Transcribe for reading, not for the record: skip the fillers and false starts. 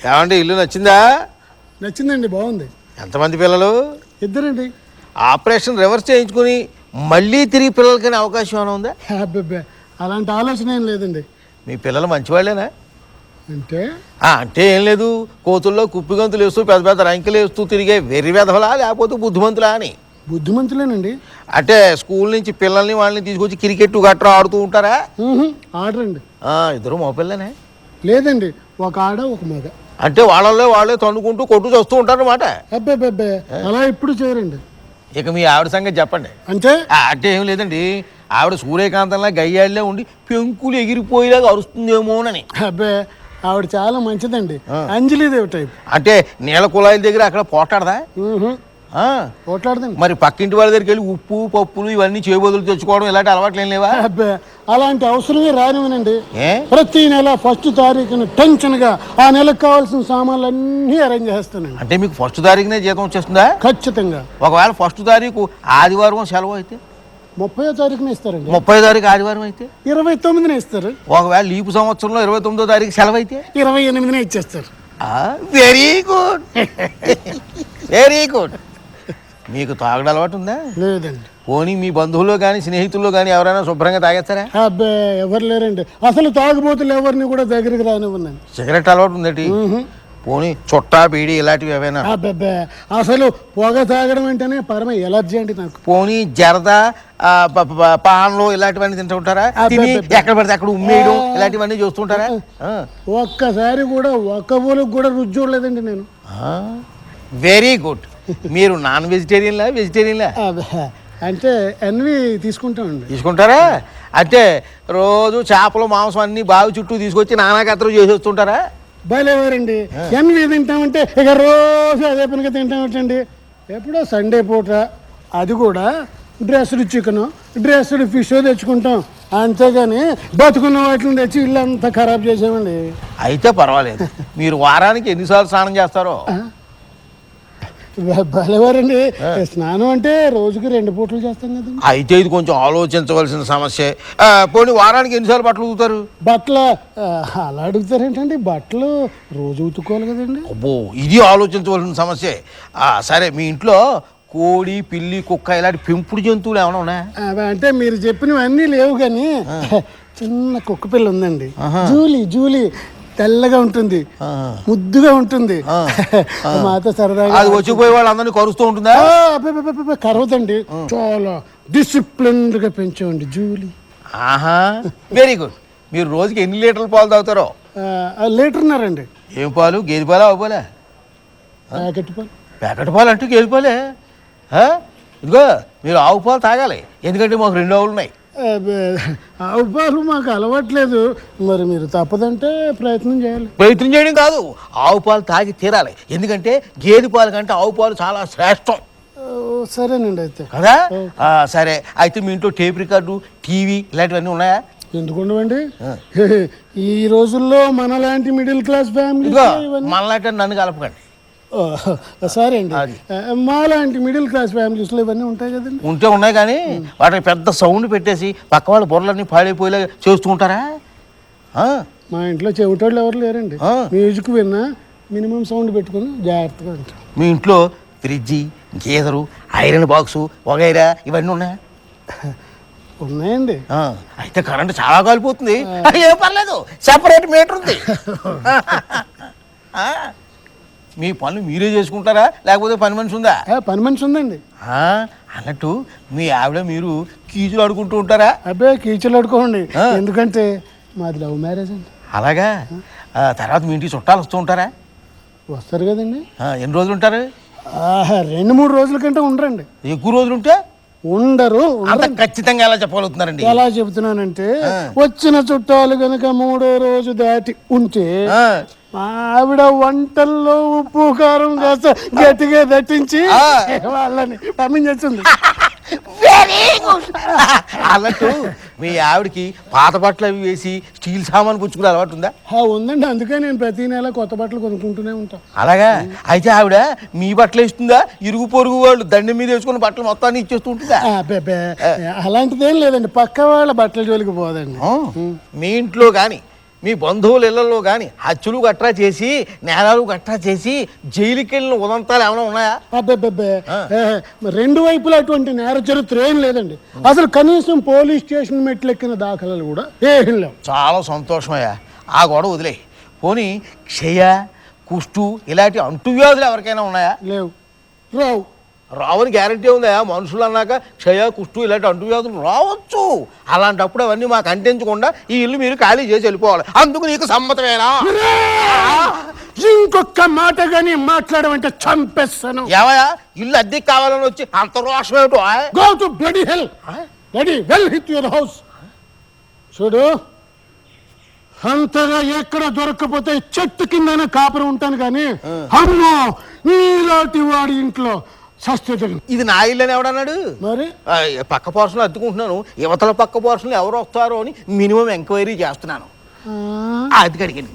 ఏమండి ఇల్లు నచ్చిందా? నచ్చిందండి, బాగుంది. ఎంతమంది పిల్లలు? ఇద్దరండి. ఆపరేషన్ రివర్స్ చేయించుకుని మళ్ళీ తిరిగి పిల్లలకనే అవకాశం ఏమైనా ఉందా? అబ్బబ్బే, అలాంటి ఆలోచన ఏం లేదండి. మీ పిల్లలు మంచివాళ్ళేనా? అంటే అంటే ఏం లేదు, కోతుల్లో కుప్పిగంతులు వేస్తూ పెద్ద పెద్ద రంకెలు వేస్తూ తిరిగే వెర్రి వెధవలా లేకపోతే బుద్ధిమంతులా అని. బుద్ధిమంతులేనండి. అంటే స్కూల్ నుంచి పిల్లల్ని వాళ్ళని తీసుకొచ్చి క్రికెట్ గట్రా ఆడుతూ ఉంటారా? ఆడరండి. ఇద్దరు మగపిల్లనే? లేదండి, ఒక ఆడ ఒక మగ. అంటే వాళ్ళల్లో వాళ్ళే తన్నుకుంటూ కొట్టు చేస్తూ ఉంటారు అన్నమాట. అబ్బే, అలా ఎప్పుడు చేయరండి. ఇక మీ ఆవిడ సంగతి చెప్పండి. అంటే ఏం లేదండి, ఆవిడ సూర్యకాంతంలా గయ్యాళ్ళే ఉండి పెంకులు ఎగిరిపోయేలాగా అరుస్తుందేమోనని. అబ్బే, ఆవిడ చాలా మంచిదండి. అంజలిదేవి టైప్. అంటే నీళ్ళ కుళాయిల దగ్గర అక్కడ పోటాడదా? పోట్లాడదండి. మరి పక్కింటి వాళ్ళ దగ్గరికి వెళ్ళి ఉప్పు పప్పులు ఇవన్నీ చేయబదులు తెచ్చుకోవడం ఇలాంటి అలవాట్లు ఏం లేవా? అబ్బే, అలాంటి అవసరమే రానివ్వనండి. ప్రతి నెల 1st తారీఖున టెన్షన్ గా ఆ నెలకు కావాల్సిన సామాన్లు అన్నీ అరేంజ్ చేస్తానండి. అంటే మీకు 1st తారీఖునే జీతం వచ్చేస్తుందా? ఖచ్చితంగా. ఒకవేళ 1st తారీఖు ఆదివారం సెలవు అయితే 30వ తారీఖున ఇస్తారండి. 30వ తారీఖు ఆదివారం అయితే 29న ఇస్తారు. ఒకవేళ లీపు సంవత్సరంలో 29వ తారీఖు సెలవు అయితే 28న ఇచ్చేస్తారు. Very good, very good. మీకు తాగడం అలవాటు ఉందా? లేదండి. పోనీ మీ బంధువుల్లో కానీ స్నేహితుల్లో కానీ ఎవరైనా శుభ్రంగా తాగేస్తారా? అబ్బే, ఎవరు లేరండి. అసలు తాగుబోతులు ఎవరిని కూడా దగ్గరికి రానివ్వండి. సిగరెట్ అలవాటు ఉందేటి? పోనీ చుట్టా బీడి ఇలాంటివి ఏమైనా? అబ్బే, అసలు పొగ తాగడం అంటేనే పరమ ఎలర్జీ అండి నాకు. పోనీ జరదా పాన్లు ఇలాంటివన్నీ తింటూ ఉంటారా? ఎక్కడ పడితే అక్కడ ఉమ్మేయడం ఇలాంటివన్నీ చూస్తుంటారా? ఒక్కసారి కూడా ఒక్క ఊరికి కూడా రుచి చూడలేదండి నేను. Very good. మీరు నాన్ వెజిటేరియన్లా వెజిటేరియన్లా? అంటే అన్నీ తీసుకుంటామండి. తీసుకుంటారా? అంటే రోజు చేపలు మాంసం అన్ని బావి చుట్టూ తీసుకొచ్చి నానాకత్తరు చేసేస్తుంటారా? బయలుదేరండి. ఎన్వి తింటామంటే ఇక రోజు అదే పనిగా తింటామంటండి. ఎప్పుడో సండే పూట, అది కూడా డ్రెస్డ్ చికెను డ్రెస్డ్ ఫిష్ తెచ్చుకుంటాం, అంతేగాని బతుకున్న వాటిని తెచ్చి ఇల్లు అంతా ఖరాబ్ చేసామండి. అయితే పర్వాలేదు. మీరు వారానికి ఎన్నిసార్లు స్నానం చేస్తారో? బలవారండి. స్నానం అంటే రోజుకి 2 పూటలు చేస్తాం కదండి. అయితే ఇది కొంచెం ఆలోచించవలసిన సమస్య. పోనీ వారానికి ఎన్నిసార్లు బట్టలు ఉతుకుతారు? బట్టలు అలా అడుగుతారేంటండి, బట్టలు రోజు ఉతుక్కోవాలి కదండి. అబ్బో, ఇది ఆలోచించవలసిన సమస్య. సరే, మీ ఇంట్లో కోడి పిల్లి కుక్క ఇలాంటి పెంపుడు జంతువులు ఏమైనా ఉన్నాయా? అంటే మీరు చెప్పినవన్నీ లేవు, కానీ చిన్న కుక్క పిల్ల ఉందండి. జూలీ తెల్లగా ఉంటుంది, ముద్దుగా ఉంటుంది. మాతో సరదాగా అది వచ్చిపోయే వాళ్ళు అందరినీ కరుస్తూ ఉంటుందా? కరవదండి, చాలా డిసిప్లిన్డ్ గా పెంచామండి జూలీ. Very good. మీరు రోజుకి ఎన్ని లీటర్ల పాలు తాగుతారో? 1.5 లీటర్న్నారండి. ఏం పాలు? గేదె పాలా ఆవు పాలా? ప్యాకెట్ పాలు. ప్యాకెట్ పాలు అంటే గేదె పాలే. ఇదిగో, మీరు ఆవు పాలు తాగాలి, ఎందుకంటే మాకు 2 ఆవులు ఉన్నాయి. ఆవు పాలు మాకు అలవాట్లేదు, మరి మీరు తప్పదంటే ప్రయత్నం చేయాలి. ప్రయత్నం చేయడం కాదు, ఆవు పాలు తాగి తీరాలి, ఎందుకంటే గేదె పాలు కంటే ఆవు పాలు చాలా శ్రేష్టం. సరేనండి అయితే. కదా? సరే, అయితే మీ ఇంట్లో టేప్ రికార్డు టీవీ ఇలాంటివన్నీ ఉన్నాయా? ఎందుకు ఉండవండి? ఈ రోజుల్లో మనలాంటి మిడిల్ క్లాస్ ఫ్యామిలీ. మనలాంటి నన్ను కలపకండి. సరే అండి, మాలాంటి మిడిల్ క్లాస్ ఫ్యామిలీస్లో ఇవన్నీ ఉంటాయి కదండి. ఉన్నాయి, కానీ వాటికి పెద్ద సౌండ్ పెట్టేసి పక్క వాళ్ళ బుర్రలన్నీ పాడైపోయేలా చేస్తూ ఉంటారా? మా ఇంట్లో చెవిటోళ్ళు ఎవరు లేరండి. మ్యూజిక్ విన్నా మినిమం సౌండ్ పెట్టుకుని జాగ్రత్తగా ఉంటాం. మీ ఇంట్లో ఫ్రిడ్జి, గీజరు, ఐరన్ బాక్సు వగైరా ఇవన్నీ ఉన్నాయా? ఉన్నాయండి. అయితే కరెంట్ చాలా కాలిపోతుంది. ఏం పర్లేదు, సెపరేట్ మీటర్ ఉంది. మీ పనులు మీరే చేసుకుంటారా, లేకపోతే పని మనిషి ఉందా? పని మనిషి ఉందండి. అన్నట్టు మీ ఆవిడ మీరు కీచులు ఆడుకుంటూ ఉంటారా? అబ్బాయి, కీచులు ఆడుకోండి, ఎందుకంటే మాది లవ్ మ్యారేజ్ అండి. అలాగా? తర్వాత మీ ఇంటికి చుట్టాలు వస్తూ ఉంటారా? వస్తారు కదండి. ఎన్ని రోజులు ఉంటారు? 2-3 రోజుల కంటే ఉండరండి. ఎక్కువ రోజులు ఉంటే ఉండరు. అంత ఖచ్చితంగా ఎలా చెప్పగలుగుతున్నారండి? ఎలా చెబుతున్నానంటే, వచ్చిన చుట్టాలు కనుక 3వ రోజు దాటి ఉంటే ఆవిడ వంటల్లో ఉప్పు కారం కాస్త గట్టిగా దట్టించి వాళ్ళని పంపించేస్తుంది. అన్నట్టు మీ ఆవిడకి పాత బట్టలు అవి వేసి స్టీల్ సామాన్ పుచ్చుకునే అలవాటు ఉందా? ఉందండి, అందుకే నేను ప్రతి నెల కొత్త బట్టలు కొనుక్కుంటూనే ఉంటాను. అలాగా? అయితే ఆవిడ మీ బట్టలు ఇస్తుందా, ఇరుగు పొరుగు వాళ్ళు దండం మీద వేసుకున్న బట్టలు మొత్తాన్ని ఇచ్చేస్తూ ఉంటుందా? అలాంటిదేం లేదండి, పక్క వాళ్ళ బట్టల జోలికి పోదండి. మీ ఇంట్లో కానీ మీ బంధువుల ఇళ్లలో కానీ హత్యలు గట్రా చేసి నేరాలు గట్రా చేసి జైలుకి వెళ్ళిన ఉదంతాలు ఏమైనా ఉన్నాయా? అబ్బే రెండు వైపులా అటువంటి నేర చరిత్ర ఏం లేదండి. అసలు కనీసం పోలీస్ స్టేషన్ మెట్లెక్కిన దాఖలాలు కూడా ఏం లేవు. చాలా సంతోషమయ్యా, ఆ గొడవ వదిలే. పోనీ క్షయ, కుష్టు ఇలాంటి అంటువ్యాధులు ఎవరికైనా ఉన్నాయా? లేవు, రావు. రావని గ్యారంటీ ఉందా? మనుషులు అన్నాక క్షయ, కుష్టు ఇలాంటి అంటువ్యాధులు రావచ్చు. అలాంటప్పుడు అవన్నీ మాకు అంటించకుండా ఈ ఇల్లు మీరు ఖాళీ చేసి వెళ్ళిపోవాలి. అందుకు నీకు సమ్మతమేనా? ఇంకొక మాట గానీ మాట్లాడమంటే చంపేస్తాను. ఏమయ్యా, ఇల్లు అద్దెకి కావాలని వచ్చి అంత రోషం ఏమిటో? Go to bloody hell. Bloody well hit your house. చూడు, అంతగా ఎక్కడ దొరకకపోతే చెట్టు కిందనే కాపురం ఉంటాను కానీ అమ్మో నీలాంటి వాడి ఇంట్లో సస్యజగన్. ఇది నా ఇల్లు అని ఎవడన్నాడు? మరి పక్క పోర్షన్లు అద్దుకుంటున్నాను, యువతల పక్క పోర్షన్లు ఎవరు వస్తారో అని మినిమం ఎంక్వైరీ చేస్తున్నాను. అది కడిగండి.